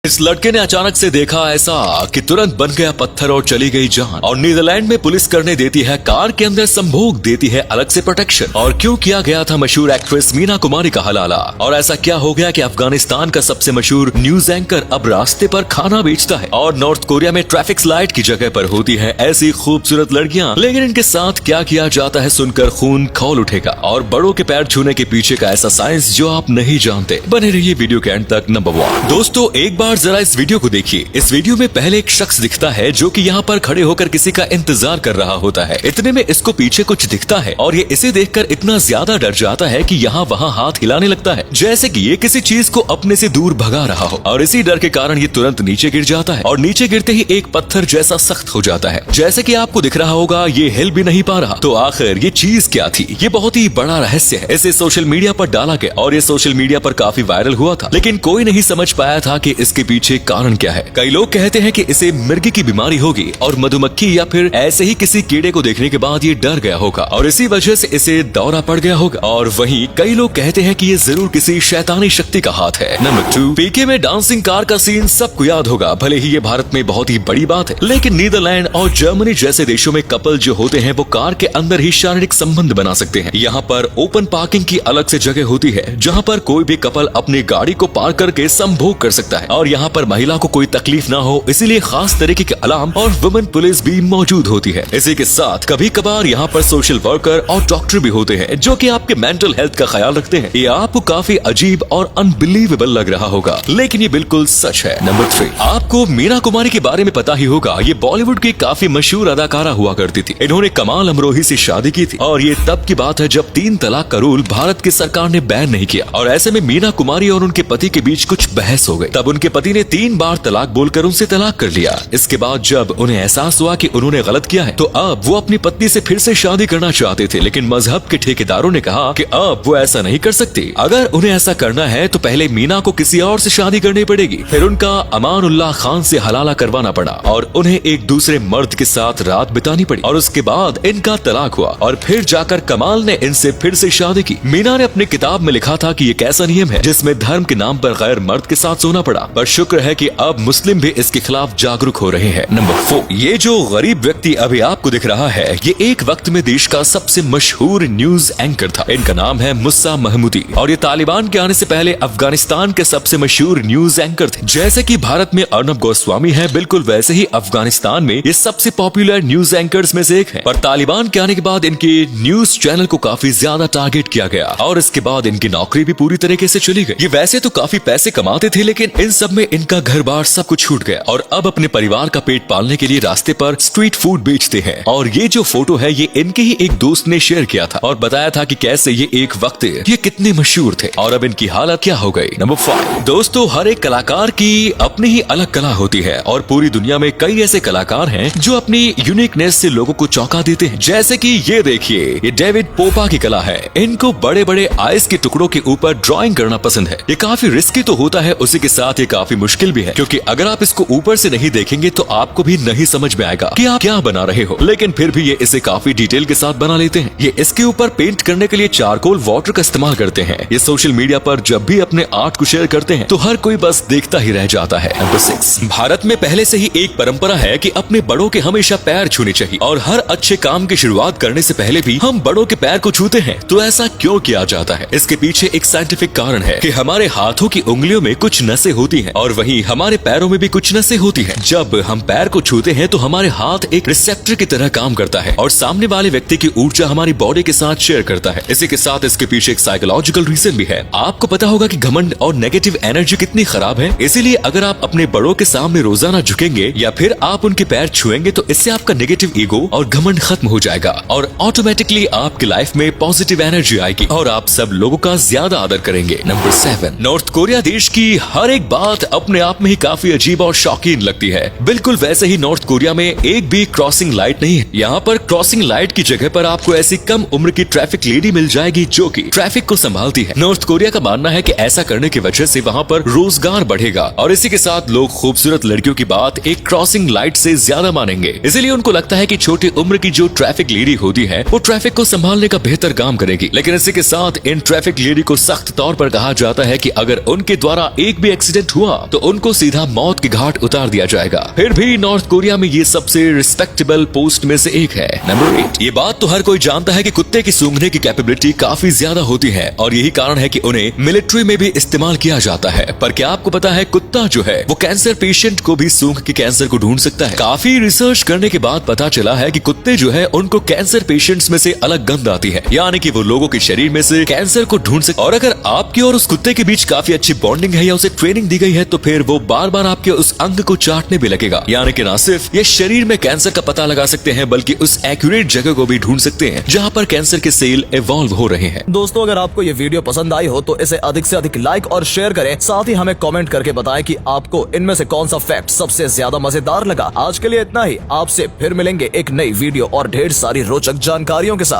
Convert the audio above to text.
इस लड़के ने अचानक से देखा ऐसा कि तुरंत बन गया पत्थर और चली गई जान। और नीदरलैंड में पुलिस करने देती है कार के अंदर संभोग देती है अलग से प्रोटेक्शन। और क्यों किया गया था मशहूर एक्ट्रेस मीना कुमारी का हलाला। और ऐसा क्या हो गया कि अफगानिस्तान का सबसे मशहूर न्यूज एंकर अब रास्ते पर खाना बेचता है। और नॉर्थ कोरिया में ट्रैफिक लाइट की जगह पर होती है ऐसी खूबसूरत लड़कियां, लेकिन इनके साथ क्या किया जाता है सुनकर खून खौल उठेगा। और बड़ों के पैर छूने के पीछे का ऐसा साइंस जो आप नहीं जानते। बने रहिए वीडियो के एंड तक। नंबर 1 दोस्तों, एक बार जरा इस वीडियो को देखिए। इस वीडियो में पहले एक शख्स दिखता है जो कि यहाँ पर खड़े होकर किसी का इंतजार कर रहा होता है। इतने में इसको पीछे कुछ दिखता है और ये इसे देखकर इतना ज्यादा डर जाता है कि यहाँ वहाँ हाथ हिलाने लगता है जैसे कि ये किसी चीज को अपने से दूर भगा रहा हो। और इसी डर के कारण ये तुरंत नीचे गिर जाता है और नीचे गिरते ही एक पत्थर जैसा सख्त हो जाता है। जैसे कि आपको दिख रहा होगा ये हिल भी नहीं पा रहा। तो आखिर ये चीज क्या थी? ये बहुत ही बड़ा रहस्य है। इसे सोशल मीडिया पर डाला गया और ये सोशल मीडिया पर काफी वायरल हुआ था, लेकिन कोई नहीं समझ पाया था कि इसके पीछे कारण क्या है। कई लोग कहते हैं कि इसे मिर्गी की बीमारी होगी और मधुमक्खी या फिर ऐसे ही किसी कीड़े को देखने के बाद ये डर गया होगा और इसी वजह से इसे दौरा पड़ गया होगा। और वहीं कई लोग कहते हैं कि ये जरूर किसी शैतानी शक्ति का हाथ है। नंबर 2, पीके में डांसिंग कार का सीन सबको याद होगा। भले ही ये भारत में बहुत ही बड़ी बात है, लेकिन नीदरलैंड और जर्मनी जैसे देशों में कपल जो होते हैं वो कार के अंदर ही शारीरिक संबंध बना सकते हैं। यहाँ पर ओपन पार्किंग की अलग से जगह होती है जहाँ पर कोई भी कपल अपनी गाड़ी को पार्क करके संभोग कर सकता है। और यहाँ पर महिला को कोई तकलीफ ना हो इसीलिए खास तरीके के अलार्म और वुमेन पुलिस भी मौजूद होती है। इसी के साथ कभी कभार यहाँ पर सोशल वर्कर और डॉक्टर भी होते हैं जो कि आपके मेंटल हेल्थ का ख्याल रखते हैं। ये आपको काफी अजीब और अनबिलीवेबल लग रहा होगा, लेकिन ये बिल्कुल सच है। नंबर 3, आपको मीना कुमारी के बारे में पता ही होगा। ये बॉलीवुड की काफी मशहूर अदाकारा हुआ करती थी। इन्होंने कमाल अमरोही से शादी की थी और ये तब की बात है जब 3 तलाक का रूल भारत की सरकार ने बैन नहीं किया। और ऐसे में मीना कुमारी और उनके पति के बीच कुछ बहस हो गई। तब उनके पति ने 3 बार तलाक बोलकर उनसे तलाक कर लिया। इसके बाद जब उन्हें एहसास हुआ कि उन्होंने गलत किया है तो अब वो अपनी पत्नी से फिर से शादी करना चाहते थे, लेकिन मजहब के ठेकेदारों ने कहा कि अब वो ऐसा नहीं कर सकते। अगर उन्हें ऐसा करना है तो पहले मीना को किसी और से शादी करनी पड़ेगी। फिर उनका अमानुल्लाह खान से हलाला करवाना पड़ा और उन्हें एक दूसरे मर्द के साथ रात बितानी पड़ी। और उसके बाद इनका तलाक हुआ और फिर जाकर कमाल ने इनसे फिर से शादी की। मीना ने अपनी किताब में लिखा था कि ये कैसा नियम है जिसमें धर्म के नाम पर गैर मर्द के साथ सोना पड़ा, पर शुक्र है कि अब मुस्लिम भी इसके खिलाफ जागरूक हो रहे हैं। नंबर 4, ये जो गरीब व्यक्ति अभी आपको दिख रहा है ये एक वक्त में देश का सबसे मशहूर न्यूज एंकर था। इनका नाम है मुस्सा महमूदी और ये तालिबान के आने से पहले अफगानिस्तान के सबसे मशहूर न्यूज एंकर थे। जैसे कि भारत में अर्नब गोस्वामी है, बिल्कुल वैसे ही अफगानिस्तान में ये सबसे पॉपुलर न्यूज एंकर्स में से एक है। पर तालिबान के आने के बाद इनके न्यूज चैनल को काफी ज्यादा टारगेट किया गया और इसके बाद इनकी नौकरी भी पूरी तरीके से चली गई। ये वैसे तो काफी पैसे कमाते थे, लेकिन इन सब में इनका घर बार सब कुछ छूट गया और अब अपने परिवार का पेट पालने के लिए रास्ते पर स्ट्रीट फूड बेचते हैं। और ये जो फोटो है ये इनके ही एक दोस्त ने शेयर किया था और बताया था कि कैसे ये एक वक्त ये कितने मशहूर थे और अब इनकी हालत क्या हो गई। नंबर 5, दोस्तों हर एक कलाकार की अपनी ही अलग कला होती है और पूरी दुनिया में कई ऐसे कलाकार हैं जो अपनी यूनिकनेस से लोगों को चौंका देते हैं। जैसे कि ये देखिए, ये डेविड पोपा की कला है। इनको बड़े बड़े आइस के टुकड़ों के ऊपर ड्राइंग करना पसंद है। ये काफी रिस्की तो होता है, उसी के साथ ये काफी मुश्किल भी है, क्योंकि अगर आप इसको ऊपर से नहीं देखेंगे तो आपको भी नहीं समझ में आएगा कि आप क्या बना रहे हो। लेकिन फिर भी ये इसे काफी डिटेल के साथ बना लेते हैं। ये इसके ऊपर पेंट करने के लिए चारकोल वाटर का इस्तेमाल करते हैं। ये सोशल मीडिया पर जब भी अपने आर्ट को शेयर करते हैं तो हर कोई बस देखता ही रह जाता है। नंबर 6, भारत में पहले से ही एक परंपरा है कि अपने बड़ों के हमेशा पैर छूने चाहिए और हर अच्छे काम की शुरुआत करने से पहले भी हम बड़ों के पैर को छूते हैं। तो ऐसा क्यों किया जाता है? इसके पीछे एक साइंटिफिक कारण है कि हमारे हाथों की उंगलियों में कुछ नसें होती हैं और वहीं हमारे पैरों में भी कुछ नसें होती हैं। जब हम पैर को छूते हैं तो हमारे हाथ एक रिसेप्टर की तरह काम करता है और सामने वाले व्यक्ति की ऊर्जा हमारी बॉडी के साथ शेयर करता है। इसी के साथ इसके पीछे एक साइकोलॉजिकल रीजन भी है। आपको पता होगा कि घमंड और नेगेटिव एनर्जी कितनी खराब है, इसीलिए अगर आप अपने बड़ों के सामने रोजाना झुकेंगे या फिर आप उनके पैर छुएंगे तो इससे आपका नेगेटिव ईगो और घमंड खत्म हो जाएगा और ऑटोमेटिकली आपकी लाइफ में पॉजिटिव एनर्जी आएगी और आप सब लोगों का ज्यादा आदर करेंगे। नंबर 7, नॉर्थ कोरिया देश की हर एक बात अपने आप में ही काफी अजीब और शौकीन लगती है। बिल्कुल वैसे ही नॉर्थ कोरिया में एक भी क्रॉसिंग लाइट नहीं है। यहाँ पर क्रॉसिंग लाइट की जगह पर आपको ऐसी कम उम्र की ट्रैफिक लेडी मिल जाएगी जो कि ट्रैफिक को संभालती है। नॉर्थ कोरिया का मानना है कि ऐसा करने की वजह से वहाँ पर रोजगार बढ़ेगा और इसी के साथ लोग खूबसूरत लड़कियों की बात एक क्रॉसिंग लाइट से ज्यादा मानेंगे। इसीलिए उनको लगता है कि छोटी उम्र की जो ट्रैफिक लेडी होती है वो ट्रैफिक को संभालने का बेहतर काम करेगी। लेकिन इसी के साथ इन ट्रैफिक लेडी को सख्त तौर पर कहा जाता है कि अगर उनके द्वारा एक भी एक्सीडेंट हुआ हुआ तो उनको सीधा मौत के घाट उतार दिया जाएगा। फिर भी नॉर्थ कोरिया में ये सबसे रिस्पेक्टेबल पोस्ट में से एक है। नंबर 8, ये बात तो हर कोई जानता है कि कुत्ते की सूंघने की कैपेबिलिटी काफी ज्यादा होती है और यही कारण है कि उन्हें मिलिट्री में भी इस्तेमाल किया जाता है। पर क्या आपको पता है कुत्ता जो है वो कैंसर पेशेंट को भी सूंघ के कैंसर को ढूंढ सकता है। काफी रिसर्च करने के बाद पता चला है कि कुत्ते जो है उनको कैंसर पेशेंट्स में से अलग गंध आती है, यानी कि वो लोगों के शरीर में से कैंसर को ढूंढ सकते। और अगर आपकी और उस कुत्ते के बीच काफी अच्छी बॉन्डिंग है या उसे ट्रेनिंग दी गई है तो फिर वो बार बार आपके उस अंग को चाटने भी लगेगा, यानी कि ना सिर्फ ये शरीर में कैंसर का पता लगा सकते हैं बल्कि उस एक्यूरेट जगह को भी ढूंढ सकते हैं जहां पर कैंसर के सेल इवॉल्व हो रहे हैं। दोस्तों, अगर आपको ये वीडियो पसंद आई हो तो इसे अधिक से अधिक लाइक और शेयर करें। साथ ही हमें कमेंट करके बताएं कि आपको इनमें से कौन सा फैक्ट सबसे ज्यादा मजेदार लगा। आज के लिए इतना ही। आपसे फिर मिलेंगे एक नई वीडियो और ढेर सारी रोचक जानकारियों के साथ।